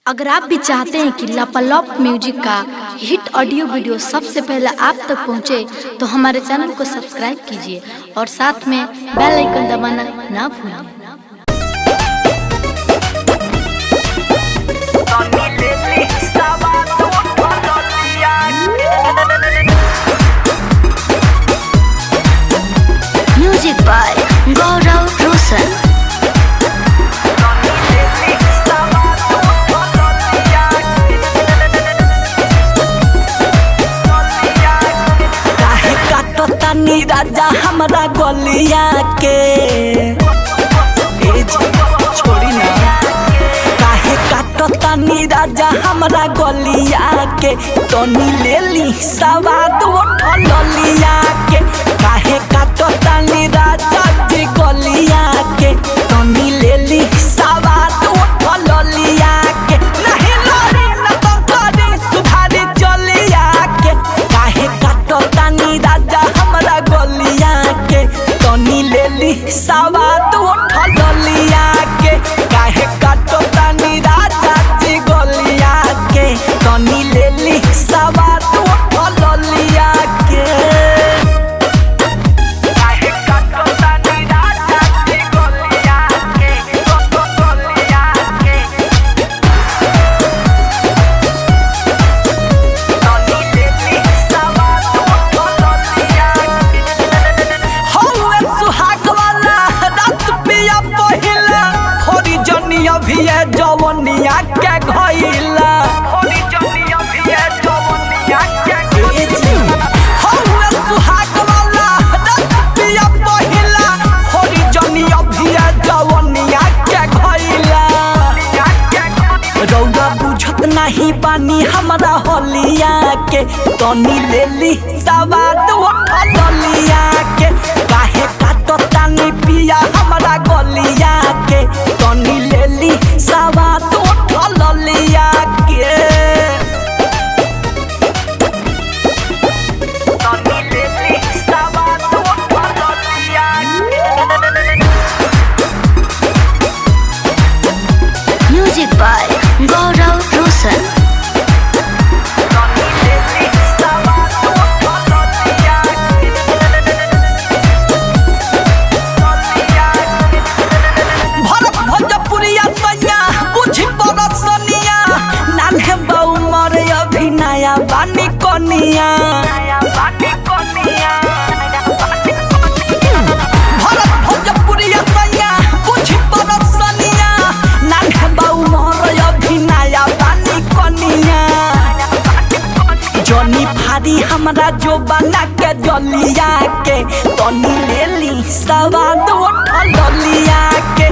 अगर आप भी चाहते हैं कि लापालॉप म्यूजिक का हिट ऑडियो वीडियो सबसे पहले आप तक पहुंचे, तो हमारे चैनल को सब्सक्राइब कीजिए और साथ में बेल आइकन दबाना ना भूलें। म्यूजिक बाय गौरव रोशन। राजा हमारा गलिया के छोड़ी ना, काहे काटतानी राजा हमारा गलिया के, तनी ले ली सवाद उठल लिया के। काहे काटतानी राजा जी गलिया के, तनी ले ली सवाद उठल लिया के। नहीं लड़ी न तो करी सुधारी चलिया के। काहे काटतानी राजा हमारा गलिया के, तनी ले ली सवाद उठल लिया के। काहे काटतानी राजा जी गलिया के, तनी ले ली सवाद उठल लिया के। काहे काटतानी राजा जी गलिया के, गलिया के, तनी ले ली सवाद उठल लिया के। हौवे सुहाग वाला रात पिया पहिला, खोरी जनिया भी है जवनिया के घइला। खोरी जनिया भी है जवनिया के घइला। हौवे सुहाग वाला रात पिया पहिला, खोरी जनिया भी है जवनिया के घइला। रौदा बुझत नहीं पानी हमारा होलिया के, तनी ले ली सवाद उठल लिया के। काहे काटतानी पिया हमारा गलिया के, तनी ले ली सवाद उठल लिया के। तनी ले ली सवाद उठल लिया के। म्यूजिक बाय गौरव रोशन। भोजपुरिया सैया बुझी परसनिया, नान्हे बाऊ मरे अभी नया बानी कनिया। भोजपुरिया सैया बुझी परसनिया, नान्हे बाऊ मरे अभी नया बानी कनिया। जनी भारी हमरा जो बना के जलिया के, तनी ले ली सवाद उठल लिया के।